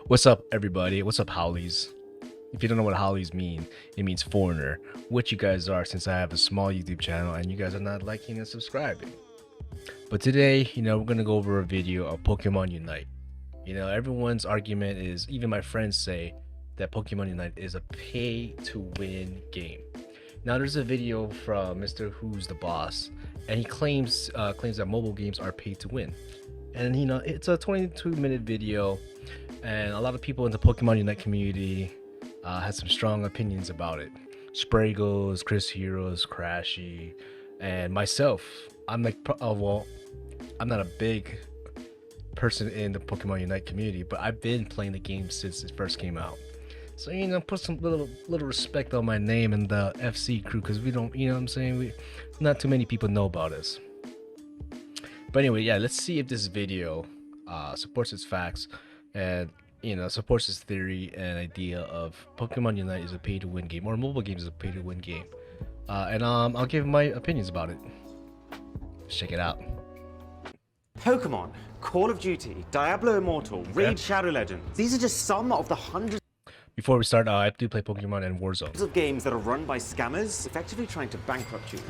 What's up, everybody? What's up, Howlies? If you don't know what Howlies mean, it means foreigner, which you guys are since I have a small YouTube channel and you guys are not liking and subscribing. But today, we're going to go over a video of Pokemon Unite. Everyone's argument is, even my friends say, that Pokemon Unite is a pay-to-win game. Now, there's a video from Mr. Who's the Boss, and he claims that mobile games are pay-to-win. And, it's a 22-minute video, and a lot of people in the Pokemon Unite community had some strong opinions about it. Spragos, Chris Heroes, Crashy, and myself. I'm like, I'm not a big person in the Pokemon Unite community, but I've been playing the game since it first came out. So, put some little respect on my name and the FC crew, because we don't, what I'm saying? Not too many people know about us. But anyway, yeah, let's see if this video supports its facts and, supports its theory and idea of Pokemon Unite is a pay-to-win game, or mobile games is a pay-to-win game. And I'll give my opinions about it. Let's check it out. Pokemon, Call of Duty, Diablo Immortal, Raid Shadow Legends. These are just some of the hundreds Before we start, I do play Pokemon and Warzone. of games that are run by scammers, effectively trying to bankrupt you.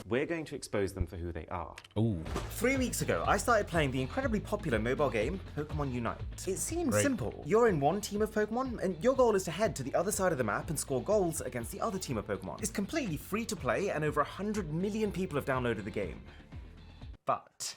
We're going to expose them for who they are. Ooh. 3 weeks ago, I started playing the incredibly popular mobile game, Pokemon Unite. It seems simple. You're in one team of Pokemon, and your goal is to head to the other side of the map and score goals against the other team of Pokemon. It's completely free to play, and over 100 million people have downloaded the game. But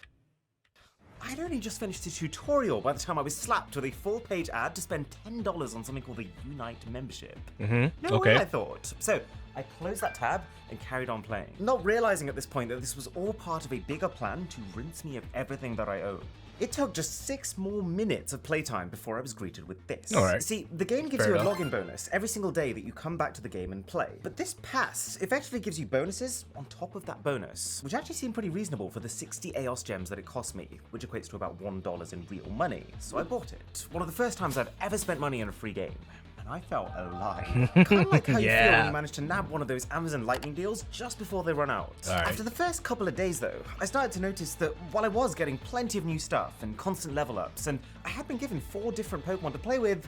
I'd only just finished the tutorial by the time I was slapped with a full-page ad to spend $10 on something called the Unite membership. No way, I thought. So I closed that tab and carried on playing, not realizing at this point that this was all part of a bigger plan to rinse me of everything that I own. It took just 6 more minutes of playtime before I was greeted with this. Alright. See, the game gives Fair you a enough. login bonus every single day that you come back to the game and play. But this pass effectively gives you bonuses on top of that bonus, which actually seemed pretty reasonable for the 60 EOS gems that it cost me, which equates to about $1 in real money. So I bought it. One of the first times I've ever spent money on a free game. And I felt alive. Kind of like how you feel when you manage to nab one of those Amazon Lightning deals just before they run out. Alright. After the first couple of days though, I started to notice that while I was getting plenty of new stuff and constant level ups, and I had been given 4 different Pokemon to play with,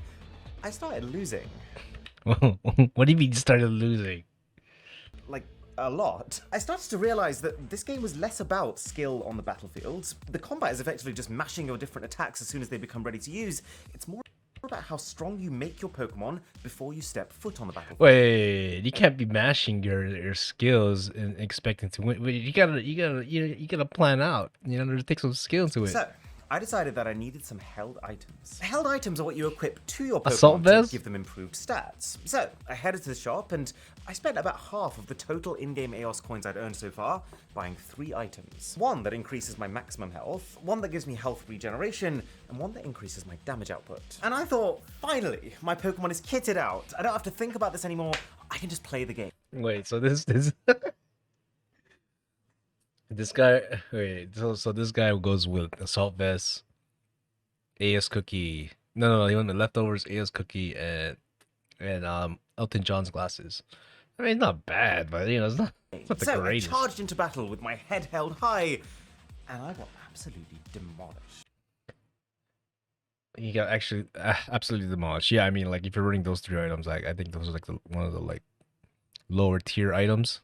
I started losing. What do you mean you started losing? Like, a lot. I started to realize that this game was less about skill on the battlefield. The combat is effectively just mashing your different attacks as soon as they become ready to use. It's more about how strong you make your Pokemon before you step foot on the battlefield. Wait, you can't be mashing your skills and expecting to win. You gotta plan out. There takes some skill to it. So, I decided that I needed some held items. Held items are what you equip to your Assault Pokemon vest? to give them improved stats. So, I headed to the shop and I spent about half of the total in-game EOS coins I'd earned so far buying 3 items. One that increases my maximum health, one that gives me health regeneration, and one that increases my damage output. And I thought, finally, my Pokemon is kitted out. I don't have to think about this anymore. I can just play the game. Wait, so this this guy. Wait, so this guy goes with assault vest, AS cookie. No, he went with leftovers, AS cookie, and Elton John's glasses. I mean, not bad, but it's not the So I greatest. charged into battle with my head held high, and I got absolutely demolished. He got actually absolutely demolished. Yeah, I mean, like if you're running those 3 items, I think those are like one of the lower tier items.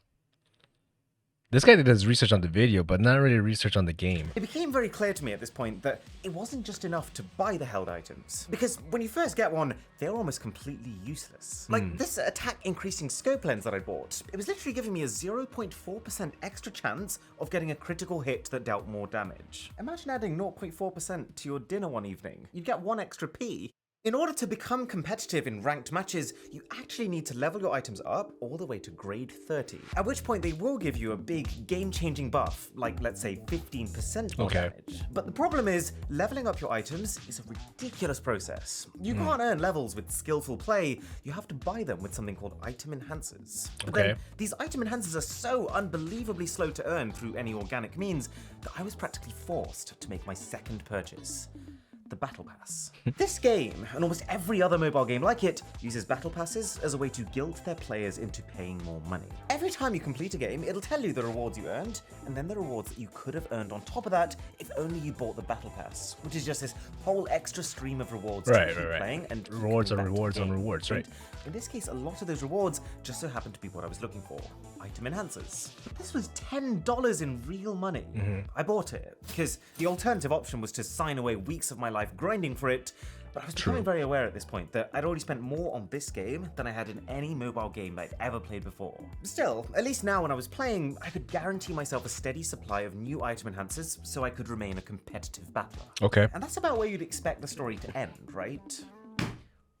This guy did his research on the video, but not really research on the game. It became very clear to me at this point that it wasn't just enough to buy the held items. Because when you first get one, they're almost completely useless. Like this attack increasing scope lens that I bought, it was literally giving me a 0.4% extra chance of getting a critical hit that dealt more damage. Imagine adding 0.4% to your dinner one evening. You'd get 1 extra P. In order to become competitive in ranked matches, you actually need to level your items up all the way to grade 30. At which point they will give you a big game-changing buff, like let's say 15% more damage. But the problem is, leveling up your items is a ridiculous process. You can't earn levels with skillful play, you have to buy them with something called item enhancers. But then, these item enhancers are so unbelievably slow to earn through any organic means that I was practically forced to make my second purchase. the Battle Pass. This game, and almost every other mobile game like it, uses Battle Passes as a way to guilt their players into paying more money. Every time you complete a game, it'll tell you the rewards you earned, and then the rewards that you could have earned on top of that if only you bought the Battle Pass, which is just this whole extra stream of rewards to keep playing and rewards on rewards on rewards, right? In this case, a lot of those rewards just so happened to be what I was looking for. Item enhancers. This was $10 in real money. I bought it because the alternative option was to sign away weeks of my life grinding for it, but I was becoming very aware at this point that I'd already spent more on this game than I had in any mobile game that I'd ever played before. Still, at least now when I was playing, I could guarantee myself a steady supply of new item enhancers so I could remain a competitive battler. Okay. And that's about where you'd expect the story to end, right?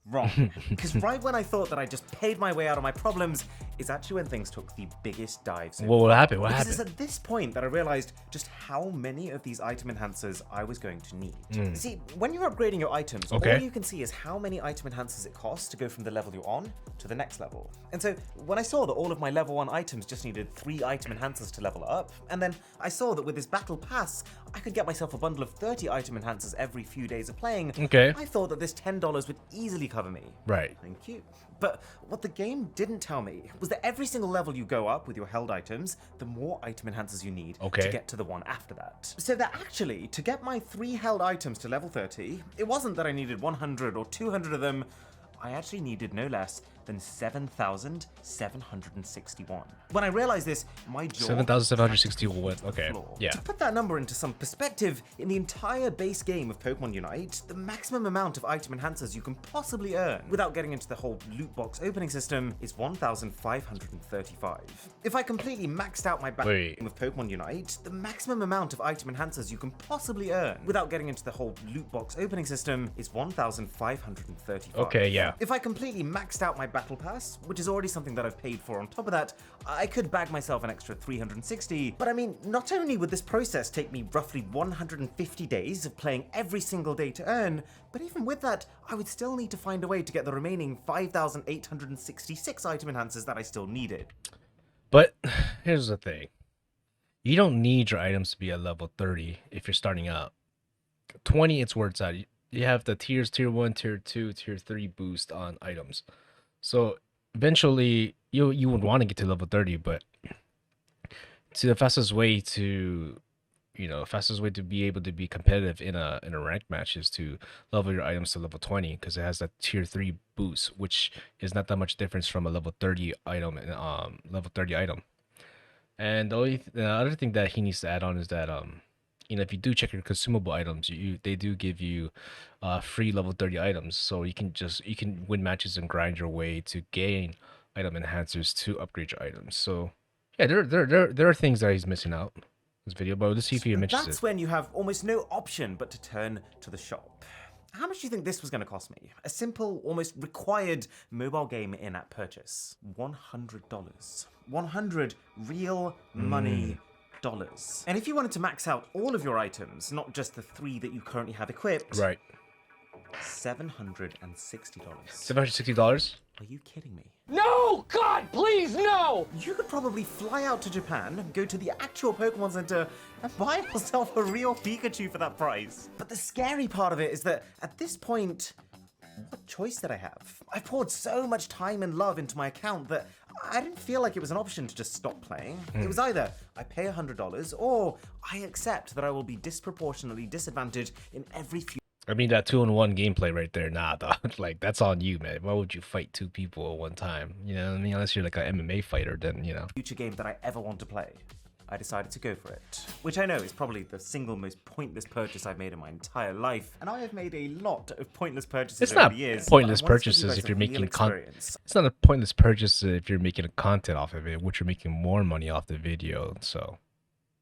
Wrong. Because right when I thought that I just paid my way out of my problems is actually when things took the biggest dive. What happened? What happened? Because it's at this point that I realized just how many of these item enhancers I was going to need. See, when you're upgrading your items, all you can see is how many item enhancers it costs to go from the level you're on to the next level. And so when I saw that all of my level 1 items just needed 3 item enhancers to level up, and then I saw that with this battle pass, I could get myself a bundle of 30 item enhancers every few days of playing, I thought that this $10 would easily cover me. Right. Thank you. But what the game didn't tell me was that every single level you go up with your held items, the more item enhancers you need to get to the one after that. So that actually, to get my 3 held items to level 30, it wasn't that I needed 100 or 200 of them, I actually needed no less than 7,761. When I realized this, my jaw 7,761. Okay. Yeah. To put that number into some perspective, in the entire base game of Pokemon Unite, the maximum amount of item enhancers you can possibly earn, without getting into the whole loot box opening system, is 1,535. If I completely maxed out my game of Pokemon Unite, the maximum amount of item enhancers you can possibly earn, without getting into the whole loot box opening system, is 1,535. Okay, yeah. If I completely maxed out my Battle Pass, which is already something that I've paid for on top of that, I could bag myself an extra 360, but I mean, not only would this process take me roughly 150 days of playing every single day to earn, but even with that, I would still need to find a way to get the remaining 5,866 item enhancers that I still needed. But here's the thing. You don't need your items to be at level 30 if you're starting out. 20, it's where it's at. You have the tiers, tier 1, tier 2, tier 3 boost on items. So eventually you would want to get to level 30, but the fastest way to be able to be competitive in a ranked match is to level your items to level 20, because it has that tier 3 boost, which is not that much difference from a level 30 item and level 30 item. And the other thing that he needs to add on is that if you do check your consumable items, they do give you free level 30 items, so you can win matches and grind your way to gain item enhancers to upgrade your items. So yeah, there are things that he's missing out in this video, but let's see if he mentions it. That's when you have almost no option but to turn to the shop. How much do you think this was going to cost me? A simple, almost required mobile game in-app purchase. $100. 100 real money dollars. And if you wanted to max out all of your items, not just the 3 that you currently have equipped, right, $760. $760? Are you kidding me? No! God, please, no! You could probably fly out to Japan, go to the actual Pokemon Center, and buy yourself a real Pikachu for that price. But the scary part of it is that at this point, what choice did I have? I poured so much time and love into my account that I didn't feel like it was an option to just stop playing. It was either I pay $100 or I accept that I will be disproportionately disadvantaged in every few. I mean, that 2-on-1 gameplay right there, nah, dog. Like, that's on you, man. Why would you fight 2 people at one time? You know what I mean? Unless you're like an MMA fighter, then, future game that I ever want to play. I decided to go for it, which I know is probably the single most pointless purchase I've made in my entire life, and I have made a lot of pointless purchases over the years. It's not pointless purchases if you're making content. It's not a pointless purchase if you're making a content off of it, which you're making more money off the video. So,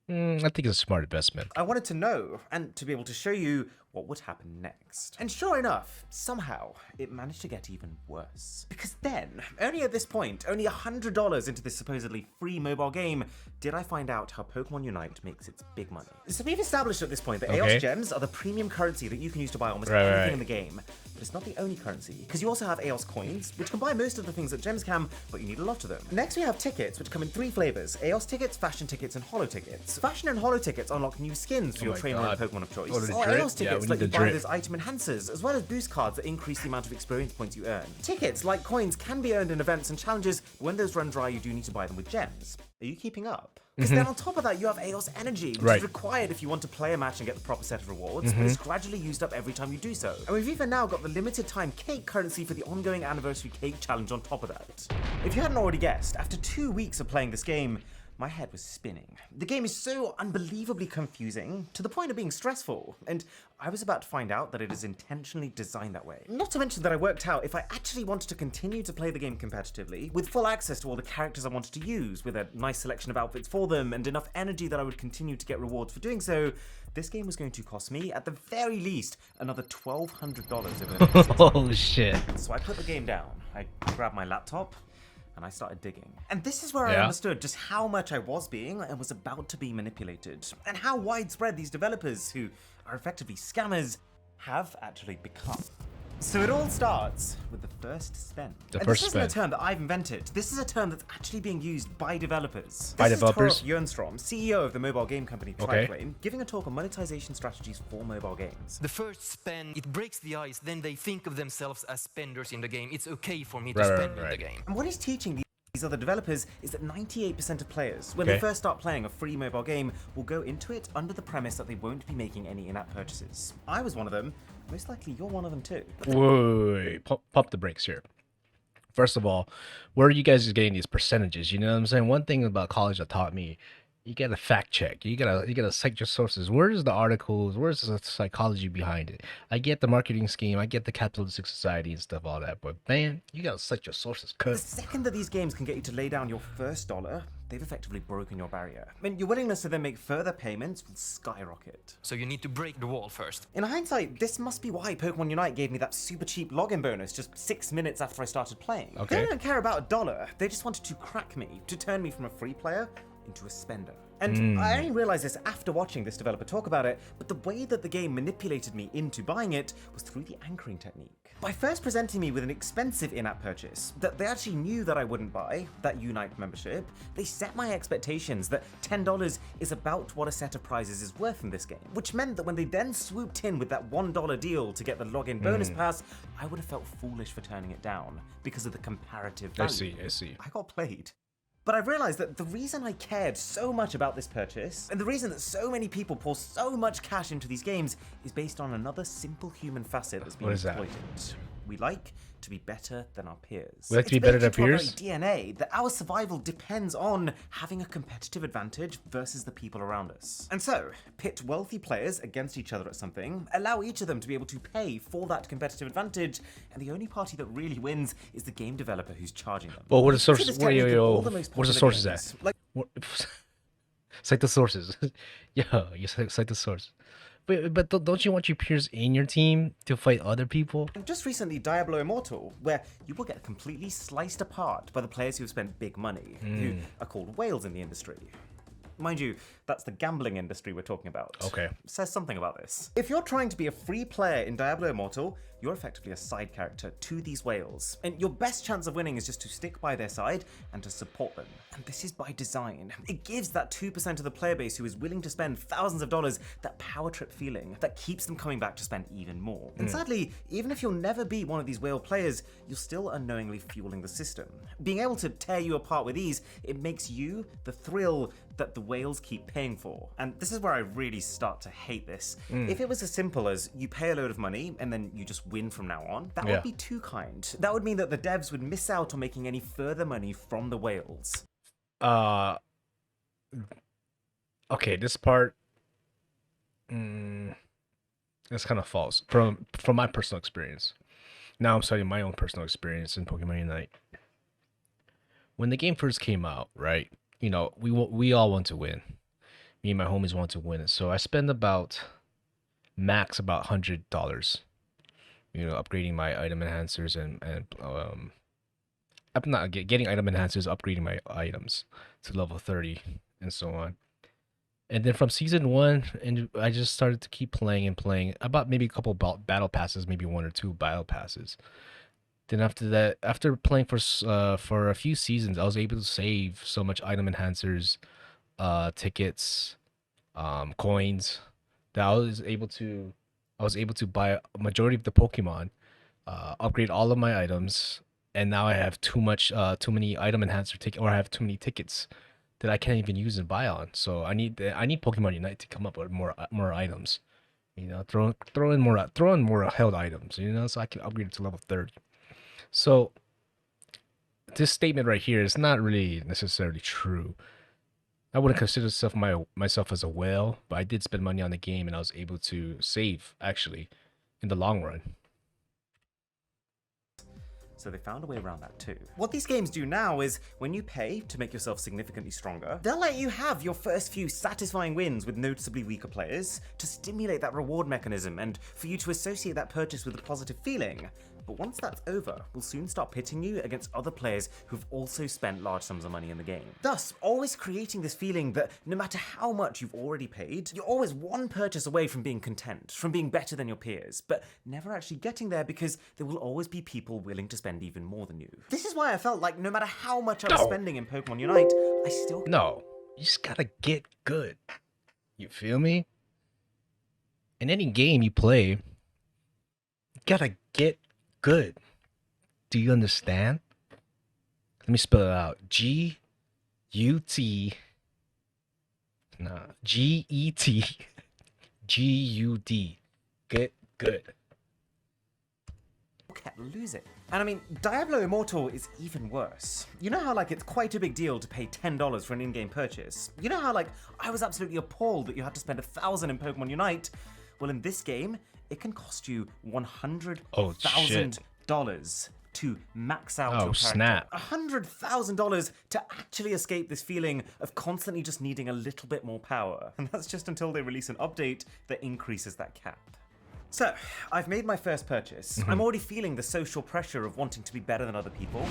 I think it's a smart investment. I wanted to know and to be able to show you what would happen next. And sure enough, somehow, it managed to get even worse. Because then, only at this point, only $100 into this supposedly free mobile game, did I find out how Pokemon Unite makes its big money. So we've established at this point that Aeos Gems are the premium currency that you can use to buy almost everything in the game. But it's not the only currency, because you also have Aeos Coins, which can buy most of the things that Gems can, but you need a lot of them. Next we have tickets, which come in 3 flavors: Aeos tickets, fashion tickets, and holo tickets. Fashion and holo tickets unlock new skins for your trainer and Pokemon of choice. Aeos tickets quests let you buy those item enhancers, as well as boost cards that increase the amount of experience points you earn. Tickets, like coins, can be earned in events and challenges, but when those run dry, you do need to buy them with gems. Are you keeping up? Because then on top of that, you have Eos Energy, which is required if you want to play a match and get the proper set of rewards, but it's gradually used up every time you do so. And we've even now got the limited time cake currency for the ongoing anniversary cake challenge on top of that. If you hadn't already guessed, after 2 weeks of playing this game, my head was spinning. The game is so unbelievably confusing, to the point of being stressful, and I was about to find out that it is intentionally designed that way. Not to mention that I worked out if I actually wanted to continue to play the game competitively, with full access to all the characters I wanted to use, with a nice selection of outfits for them, and enough energy that I would continue to get rewards for doing so, this game was going to cost me, at the very least, another $1,200 over the next 6 months. Oh shit. So I put the game down, I grabbed my laptop, and I started digging. And this is where I understood just how much I was being and was about to be manipulated, and how widespread these developers, who are effectively scammers, have actually become. So it all starts with the first spend. This isn't a term that I've invented. This is a term that's actually being used by developers. This is Torolf Jernstrom, CEO of the mobile game company Triflame, giving a talk on monetization strategies for mobile games. The first spend, it breaks the ice, then they think of themselves as spenders in the game. It's okay for me to spend in the game. And what he's teaching these other developers is that 98% of players, when they first start playing a free mobile game, will go into it under the premise that they won't be making any in-app purchases. I was one of them. Most likely you're one of them too. Wait. Pump the brakes here. First of all, where are you guys getting these percentages? You know what I'm saying? One thing about college that taught me, you gotta fact check. You gotta cite your sources. Where's the articles? Where's the psychology behind it? I get the marketing scheme. I get the capitalistic society and stuff, all that. But man, you gotta cite your sources. The second that these games can get you to lay down your first dollar, they've effectively broken your barrier. I mean, your willingness to then make further payments will skyrocket. So you need to break the wall first. In hindsight, this must be why Pokemon Unite gave me that super cheap login bonus just 6 minutes after I started playing. They don't care about a dollar. They just wanted to crack me, to turn me from a free player into a spender. And I only realized this after watching this developer talk about it, but the way that the game manipulated me into buying it was through the anchoring technique. By first presenting me with an expensive in-app purchase that they actually knew that I wouldn't buy, that Unite membership, they set my expectations that $10 is about what a set of prizes is worth in this game, which meant that when they then swooped in with that $1 deal to get the login bonus pass, I would have felt foolish for turning it down because of the comparative value. I see. I got played. But I've realized that the reason I cared so much about this purchase, and the reason that so many people pour so much cash into these games, is based on another simple human facet that's being exploited. We like to be better than our peers. We like to be better than our peers? DNA, that our survival depends on having a competitive advantage versus the people around us. And so, pit wealthy players against each other at something, allow each of them to be able to pay for that competitive advantage, and the only party that really wins is the game developer who's charging them. Well, what are the sources? What's the sources at? Like, cite the sources. You cite the source. But don't you want your peers in your team to fight other people? just recently, Diablo Immortal, where you will get completely sliced apart by the players who have spent big money, who are called whales in the industry. Mind you, that's the gambling industry we're talking about. Okay. It says something about this. If you're trying to be a free player in Diablo Immortal, you're effectively a side character to these whales. And your best chance of winning is just to stick by their side and to support them. And this is by design. It gives that 2% of the player base who is willing to spend thousands of dollars that power trip feeling that keeps them coming back to spend even more. And sadly, even if you'll never be one of these whale players, you're still unknowingly fueling the system. Being able to tear you apart with ease, it makes you the thrill that the whales keep paying for. And this is where I really start to hate this. If it was as simple as you pay a load of money and then you just win from now on, that would be too kind. That would mean that the devs would miss out on making any further money from the whales. Okay, this part, that's kind of false from my personal experience. Now I'm citing my own personal experience in Pokemon Unite. When the game first came out, right? You know, we all want to win. Me and my homies want to win. So I spend about $100, you know, upgrading my item enhancers and I'm not getting item enhancers, upgrading my items to level 30 and so on. And then from season 1, and I just started to keep playing and playing. About maybe a couple battle passes, maybe 1 or 2 battle passes. Then after that, after playing for a few seasons, I was able to save so much item enhancers, tickets, coins, that I was able to I was able to buy a majority of the Pokemon, upgrade all of my items, and now I have too many item enhancer ticket, or I have too many tickets that I can't even use and buy on. So I need Pokemon Unite to come up with more items. You know, throw in more held items. You know, so I can upgrade it to level 30. So this statement right here is not really necessarily true. I wouldn't consider myself as a whale, but I did spend money on the game and I was able to save actually in the long run. So they found a way around that too. What these games do now is, when you pay to make yourself significantly stronger, they'll let you have your first few satisfying wins with noticeably weaker players to stimulate that reward mechanism and for you to associate that purchase with a positive feeling. But once that's over, we'll soon start pitting you against other players who've also spent large sums of money in the game. Thus, always creating this feeling that no matter how much you've already paid, you're always one purchase away from being content, from being better than your peers, but never actually getting there because there will always be people willing to spend even more than you. This is why I felt like no matter how much I was spending in Pokemon Unite, I still... No, you just gotta get good. You feel me? In any game you play, you gotta get good. Do you understand? Let me spell it out. G-E-T-G-U-D. Get good. Kept losing. And I mean, Diablo Immortal is even worse. You know how like it's quite a big deal to pay $10 for an in-game purchase? You know how like I was absolutely appalled that you had to spend $1,000 in Pokemon Unite? Well, in this game, it can cost you $100,000 to max out your character. Snap. $100,000 to actually escape this feeling of constantly just needing a little bit more power. And that's just until they release an update that increases that cap. So, I've made my first purchase. I'm already feeling the social pressure of wanting to be better than other people.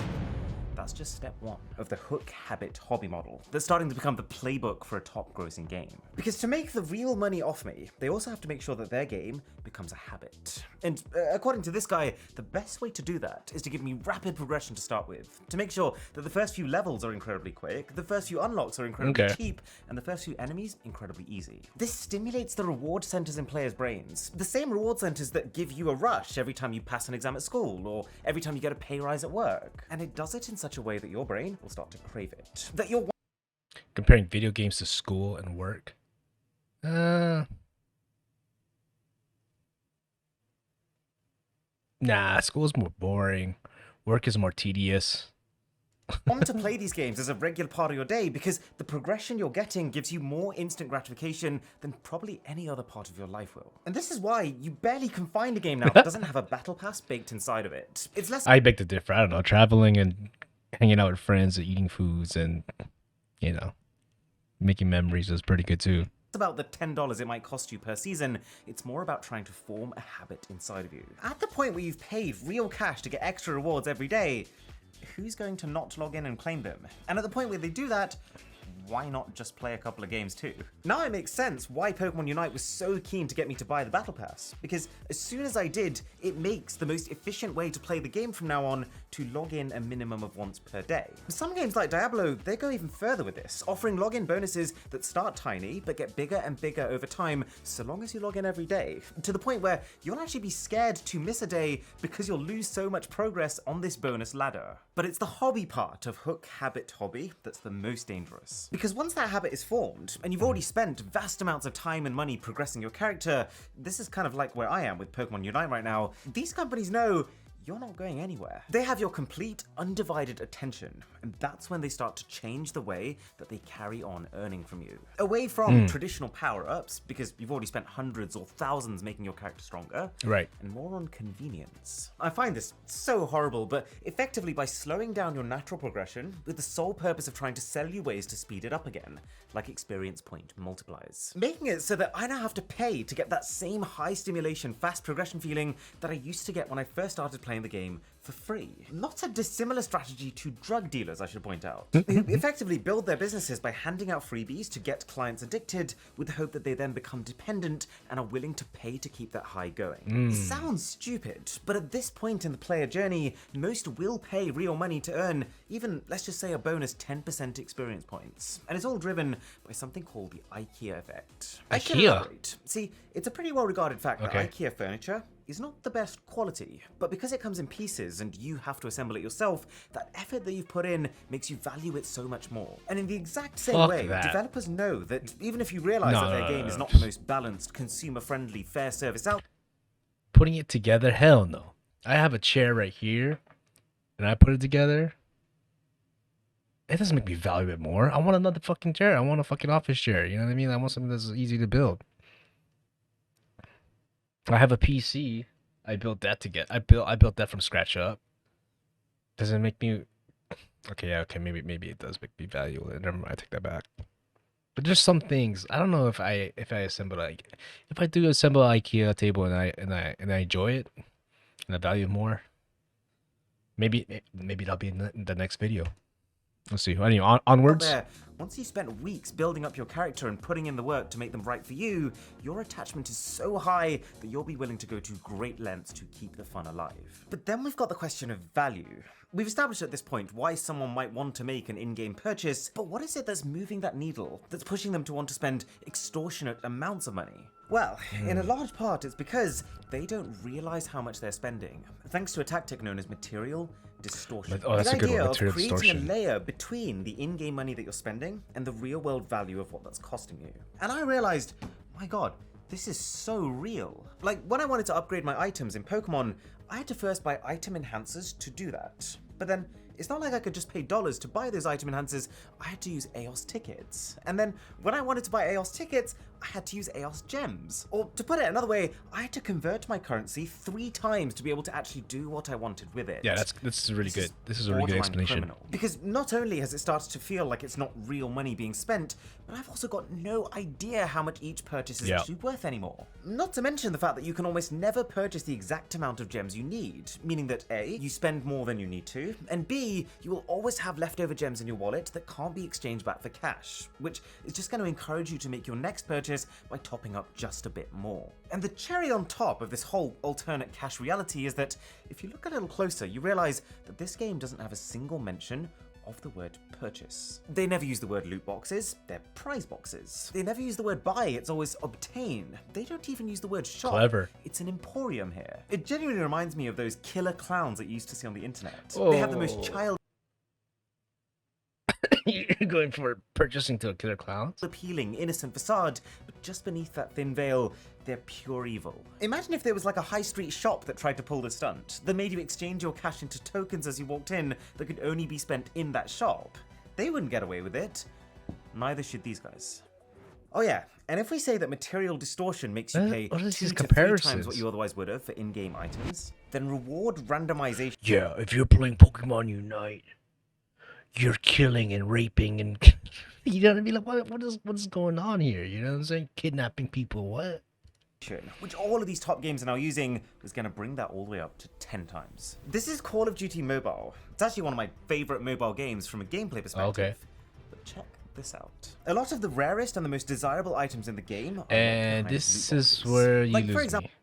That's just step one of the hook habit hobby model that's starting to become the playbook for a top grossing game. Because to make the real money off me, they also have to make sure that their game becomes a habit. And according to this guy, the best way to do that is to give me rapid progression to start with, to make sure that the first few levels are incredibly quick, the first few unlocks are incredibly cheap, and the first few enemies incredibly easy. This stimulates the reward centers in players' brains, the same reward centers that give you a rush every time you pass an exam at school or every time you get a pay rise at work. And it does it in such a way that your brain will start to crave it. That you're Comparing video games to school and work. Nah, school is more boring. Work is more tedious. want to play these games as a regular part of your day because the progression you're getting gives you more instant gratification than probably any other part of your life will. And this is why you barely can find a game now that doesn't have a battle pass baked inside of it. It's less... I beg to differ. I don't know. Traveling and hanging out with friends and eating foods and, you know, making memories is pretty good too. about the $10 it might cost you per season, it's more about trying to form a habit inside of you. At the point where you've paid real cash to get extra rewards every day, who's going to not log in and claim them? And at the point where they do that, why not just play a couple of games too? Now it makes sense why Pokemon Unite was so keen to get me to buy the Battle Pass, because as soon as I did, it makes the most efficient way to play the game from now on to log in a minimum of once per day. Some games like Diablo, they go even further with this, offering login bonuses that start tiny but get bigger and bigger over time so long as you log in every day, to the point where you'll actually be scared to miss a day because you'll lose so much progress on this bonus ladder. But it's the hobby part of hook habit hobby that's the most dangerous. Because once that habit is formed, and you've already spent vast amounts of time and money progressing your character, this is kind of like where I am with Pokemon Unite right now, these companies know you're not going anywhere. They have your complete, undivided attention, and that's when they start to change the way that they carry on earning from you. Away from traditional power-ups, because you've already spent hundreds or thousands making your character stronger, Right. and more on convenience. I find this so horrible, but effectively by slowing down your natural progression with the sole purpose of trying to sell you ways to speed it up again, like experience point multipliers. Making it so that I now have to pay to get that same high stimulation, fast progression feeling that I used to get when I first started playing playing the game for free. Not a dissimilar strategy to drug dealers, I should point out, who effectively build their businesses by handing out freebies to get clients addicted with the hope that they then become dependent and are willing to pay to keep that high going. It sounds stupid, but at this point in the player journey, most will pay real money to earn even, let's just say, a bonus 10% experience points. And it's all driven by something called the IKEA effect. I can IKEA? elaborate. See, it's a pretty well regarded fact Okay. that IKEA furniture is not the best quality, but because it comes in pieces and you have to assemble it yourself, that effort that you've put in makes you value it so much more. And in the exact same Fuck way, that. developers know that even if you realize No, that their no, game no, is no. not the most balanced, consumer-friendly, fair service out Putting it together, hell no. I have a chair right here, and I put it together. It doesn't make me value it more. I want another fucking chair. I want a fucking office chair. You know what I mean? I want something that's easy to build. I have a PC. I built that to get. I built that from scratch up. Does it make me? Okay, yeah, okay. Maybe it does make me value it. Never mind. I take that back. But there's some things I don't know if I assemble like if I do assemble an IKEA table and I enjoy it and I value it more. Maybe that'll be in the next video. Let's see. Anyway, onwards. there. Once you spent weeks building up your character and putting in the work to make them right for you, your attachment is so high that you'll be willing to go to great lengths to keep the fun alive. But then we've got the question of value. We've established at this point why someone might want to make an in-game purchase, but what is it that's moving that needle, that's pushing them to want to spend extortionate amounts of money? Well, in a large part, it's because they don't realize how much they're spending, thanks to a tactic known as material distortion. Oh, that's the a good idea one, of material creating distortion. a layer between the in-game money that you're spending and the real-world value of what that's costing you. And I realized, my god, this is so real. Like, when I wanted to upgrade my items in Pokemon, I had to first buy item enhancers to do that. But then, it's not like I could just pay dollars to buy those item enhancers, I had to use EOS tickets. And then, when I wanted to buy EOS tickets, I had to use EOS gems. Or, to put it another way, I had to convert my currency 3 times to be able to actually do what I wanted with it. Yeah, this is really This good. is This is a really good borderline explanation. criminal. Because not only has it started to feel like it's not real money being spent, but I've also got no idea how much each purchase is Yeah. actually worth anymore. Not to mention the fact that you can almost never purchase the exact amount of gems you need, meaning that A, you spend more than you need to, and B, you will always have leftover gems in your wallet that can't be exchanged back for cash, which is just going to encourage you to make your next purchase by topping up just a bit more. And the cherry on top of this whole alternate cash reality is that if you look a little closer, you realize that this game doesn't have a single mention of the word purchase. They never use the word loot boxes, they're prize boxes. They never use the word buy, it's always obtain. They don't even use the word shop. Clever. It's an emporium here. It genuinely reminds me of those killer clowns that you used to see on the internet. They have the most child You're going for purchasing to a killer clowns? appealing, innocent facade, but just beneath that thin veil, they're pure evil. Imagine if there was like a high street shop that tried to pull this stunt, that made you exchange your cash into tokens as you walked in that could only be spent in that shop. They wouldn't get away with it. Neither should these guys. Oh yeah, and if we say that material distortion makes you pay what are 2 these to 3 comparisons? times what you otherwise would have for in-game items, then reward randomization Yeah, if you're playing Pokemon Unite, you're killing and raping and you know what I mean? Like, what is going on here? You know what I'm saying? Kidnapping people, what? which all of these top games are now using, is going to bring that all the way up to 10 times. This is Call of Duty Mobile. It's actually one of my favorite mobile games from a gameplay perspective. Okay. But check this out. A lot of the rarest and the most desirable items in the game are And locked behind this loot is boxes. where you like, lose for example, me.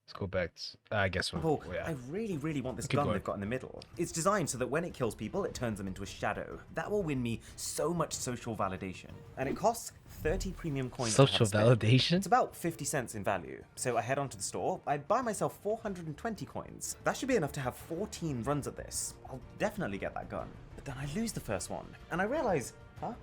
Let's go back. I guess we'll, yeah. I really want this Keep gun going. they've got in the middle. It's designed so that when it kills people, it turns them into a shadow. That will win me so much social validation. And it costs 30 premium coins to have Social spent. validation? It's about 50 cents in value. So I head onto the store, I buy myself 420 coins. That should be enough to have 14 runs at this. I'll definitely get that gun. But then I lose the first one, and I realize, huh?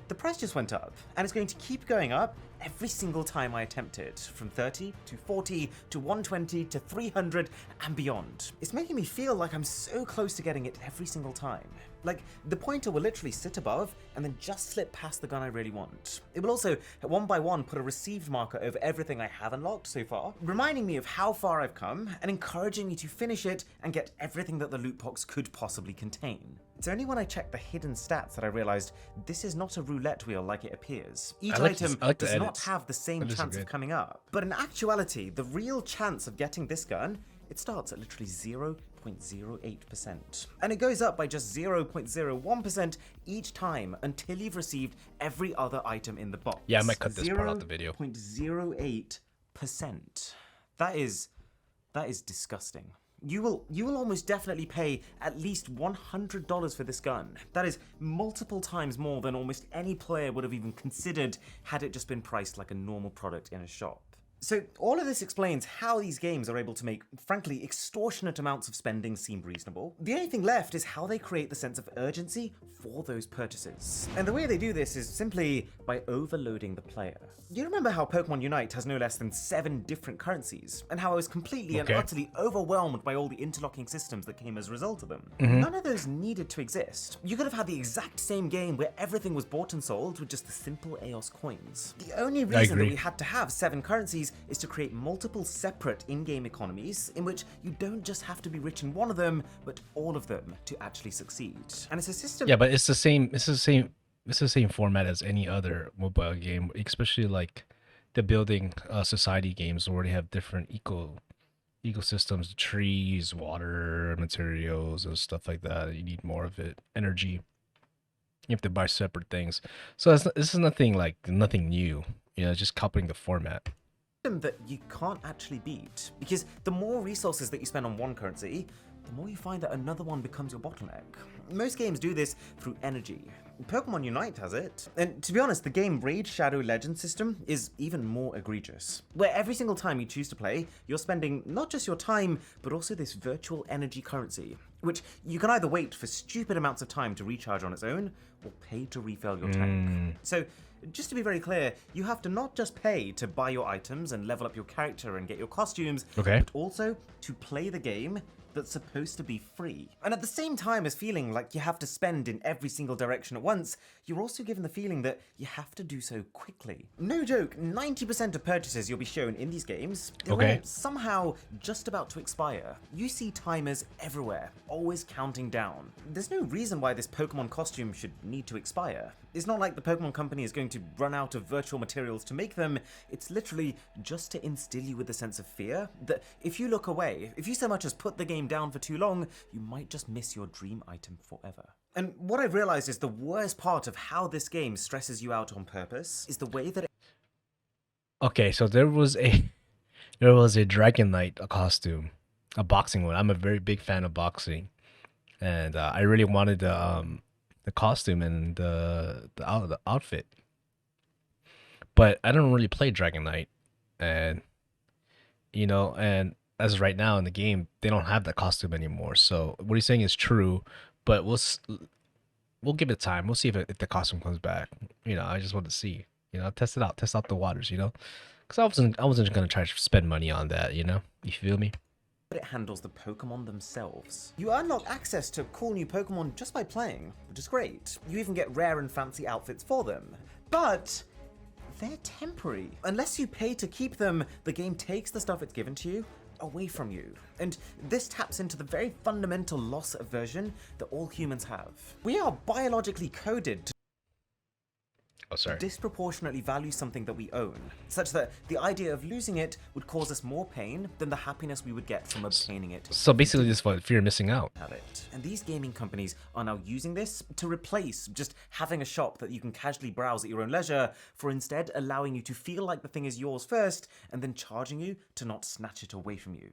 The price just went up, and it's going to keep going up every single time I attempt it, from 30 to 40 to 120 to 300 and beyond. It's making me feel like I'm so close to getting it every single time. Like, the pointer will literally sit above and then just slip past the gun I really want. It will also, one by one, put a received marker over everything I have unlocked so far, reminding me of how far I've come and encouraging me to finish it and get everything that the loot box could possibly contain. It's only when I checked the hidden stats that I realized this is not a roulette wheel like it appears. Each I like item the does edit. not not have the same That is chance good. of coming up. But in actuality, the real chance of getting this gun, it starts at literally 0.08%. And it goes up by just 0.01% each time until you've received every other item in the box. Yeah, I might cut this part out the video. 0.08%. That is disgusting. You will almost definitely pay at least $100 for this gun. That is multiple times more than almost any player would have even considered had it just been priced like a normal product in a shop. So all of this explains how these games are able to make, frankly, extortionate amounts of spending seem reasonable. The only thing left is how they create the sense of urgency for those purchases. And the way they do this is simply by overloading the player. You remember how Pokemon Unite has no less than 7 different currencies, and how I was completely and utterly overwhelmed by all the interlocking systems that came as a result of them? None of those needed to exist. You could have had the exact same game where everything was bought and sold with just the simple EOS coins. The only reason that we had to have 7 currencies is to create multiple separate in-game economies in which you don't just have to be rich in one of them, but all of them to actually succeed. And it's a system. Yeah, but it's the same. It's the same format as any other mobile game, especially like the building society games where they have different ecosystems, trees, water, materials, and stuff like that. You need more of it, energy. You have to buy separate things. So this is nothing new. You know, it's just copying the format that you can't actually beat, because the more resources that you spend on one currency, the more you find that another one becomes your bottleneck. Most games do this through energy. Pokemon Unite has it. And to be honest, the game Raid Shadow Legends system is even more egregious, where every single time you choose to play, you're spending not just your time, but also this virtual energy currency, which you can either wait for stupid amounts of time to recharge on its own, or pay to refill your tank. So, just to be very clear, you have to not just pay to buy your items and level up your character and get your costumes, but also to play the game that's supposed to be free. And at the same time as feeling like you have to spend in every single direction at once, you're also given the feeling that you have to do so quickly. No joke, 90% of purchases you'll be shown in these games, they're all somehow just about to expire. You see timers everywhere, always counting down. There's no reason why this Pokemon costume should need to expire. It's not like the Pokemon company is going to run out of virtual materials to make them. It's literally just to instill you with a sense of fear that if you look away, if you so much as put the game down for too long, you might just miss your dream item forever. And what I've realized is the worst part of how this game stresses you out on purpose is the way that Okay, so there was a Dragon Knight costume, a boxing one. I'm a very big fan of boxing, and I really wanted the costume and the outfit, but I don't really play Dragon Knight, and and as of right now in the game, they don't have that costume anymore. So what he's saying is true, but we'll give it time. We'll see if the costume comes back. I just want to see. Test it out, test out the waters. Because I wasn't gonna try to spend money on that. You feel me? it handles the Pokemon themselves. You unlock access to cool new Pokemon just by playing, which is great. You even get rare and fancy outfits for them. But they're temporary. Unless you pay to keep them, the game takes the stuff it's given to you away from you. And this taps into the very fundamental loss aversion that all humans have. We are biologically coded to disproportionately value something that we own, such that the idea of losing it would cause us more pain than the happiness we would get from obtaining it. So basically this is fear of missing out. And these gaming companies are now using this to replace just having a shop that you can casually browse at your own leisure, for instead allowing you to feel like the thing is yours first and then charging you to not snatch it away from you.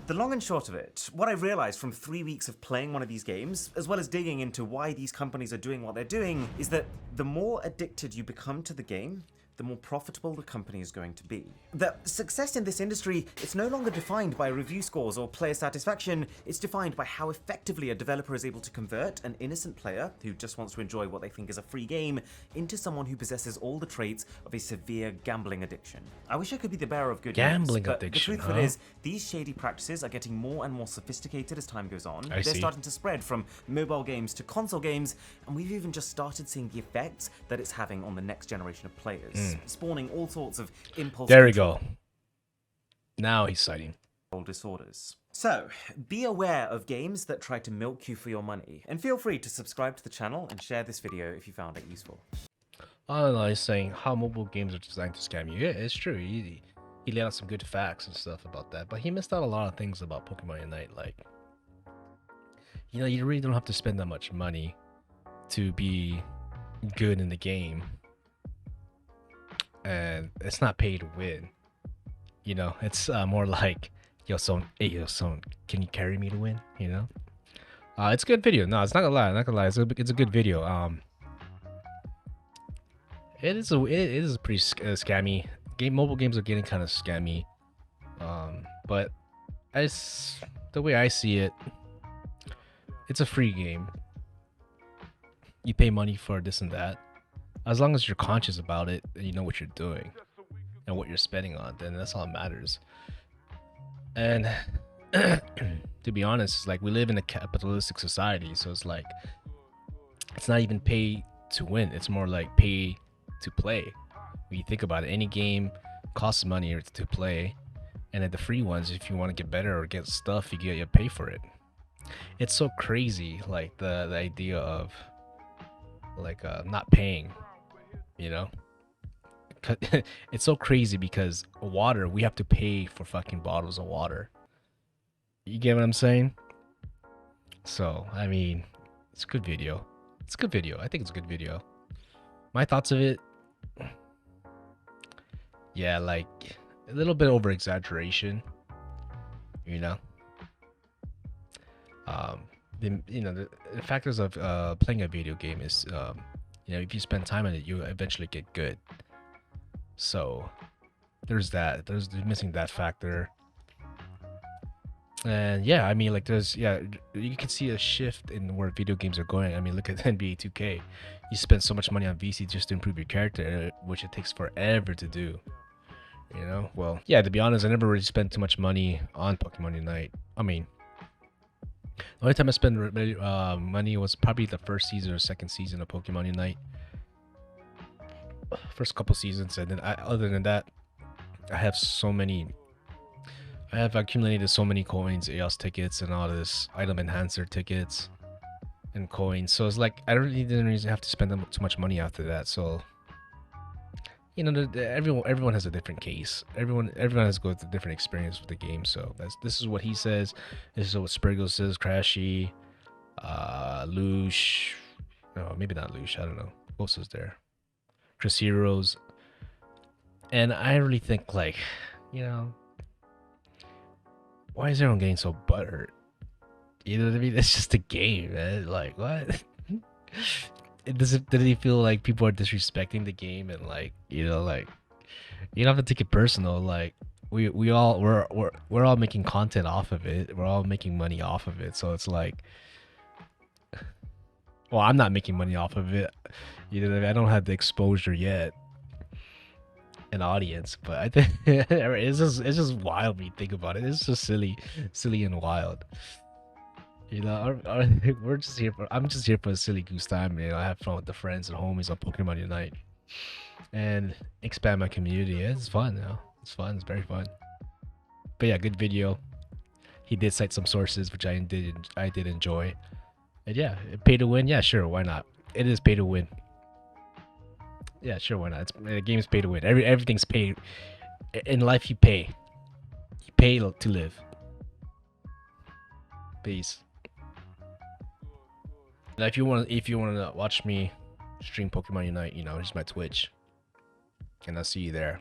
The long and short of it, what I've realized from 3 weeks of playing one of these games, as well as digging into why these companies are doing what they're doing, is that the more addicted you become to the game, the more profitable the company is going to be. That success in this industry, it's no longer defined by review scores or player satisfaction, it's defined by how effectively a developer is able to convert an innocent player who just wants to enjoy what they think is a free game into someone who possesses all the traits of a severe gambling addiction. I wish I could be the bearer of good news, but the truth of it is, these shady practices are getting more and more sophisticated as time goes on. They're starting to spread from mobile games to console games, and we've even just started seeing the effects that it's having on the next generation of players. Spawning all sorts of impulse. There we go. Now he's citing disorders. So, be aware of games that try to milk you for your money, and feel free to subscribe to the channel and share this video if you found it useful. I don't know. He's saying how mobile games are designed to scam you. Yeah, it's true. He laid out some good facts and stuff about that, but he missed out a lot of things about Pokemon Unite. Like, you really don't have to spend that much money to be good in the game, and it's not pay to win. It's more like, yo, son, can you carry me to win? It's a good video. No, it's not gonna lie. I'm not gonna lie. It's a good video. It is pretty scammy. Mobile games are getting kind of scammy. But the way I see it, it's a free game. You pay money for this and that. As long as you're conscious about it and you know what you're doing and what you're spending on, then that's all that matters. And to be honest, like, we live in a capitalistic society, so it's like, it's not even pay to win. It's more like pay to play. When you think about it, any game costs money to play, and at the free ones, if you want to get better or get stuff, you pay for it. It's so crazy, like the idea of like not paying, you know. It's so crazy because water, we have to pay for fucking bottles of water. You get what I'm saying? So I mean, it's a good video. It's a good video. I think it's a good video. My thoughts of it, yeah, like a little bit over exaggeration, you know. The factors of playing a video game is, if you spend time on it, you eventually get good. So there's that. There's missing that factor. And yeah, I mean, like, you can see a shift in where video games are going. I mean, look at NBA 2K. You spend so much money on VC just to improve your character, which it takes forever to do. Well, yeah, to be honest, I never really spent too much money on Pokemon Unite. I mean, the only time I spent money was probably the first season or second season of Pokemon Unite. First couple seasons, and then other than that, I have accumulated so many coins, EOS tickets, and all this item enhancer tickets and coins. So it's like I didn't really have to spend too much money after that. So everyone has a different case. Everyone has go through a different experience with the game. So this is what he says. This is what Spriggle says. Crashy, Loosh. No, maybe not Loosh. I don't know. Who else is there? Chris Heroes. And I really think, like, why is everyone getting so butthurt? You know what I mean? It's just a game, man. Like, what? Did it feel like people are disrespecting the game, and like, like, you don't have to take it personal. Like, we're all making content off of it. We're all making money off of it. So it's like, well, I'm not making money off of it. You know what I mean? I don't have the exposure yet, an audience, but I think it's just wild when you think about it. It's just silly and wild. We're just here I'm just here for a silly goose time. I have fun with the friends and homies on Pokemon Unite and expand my community. It's fun, It's fun. It's very fun. But yeah, good video. He did cite some sources, which I did enjoy. And yeah, pay to win. Yeah, sure, why not? It is pay to win. Yeah, sure, why not? The game's pay to win. Everything's paid. In life, you pay. You pay to live. Peace. Now, if you want to watch me stream Pokemon Unite, here's my Twitch, and I'll see you there.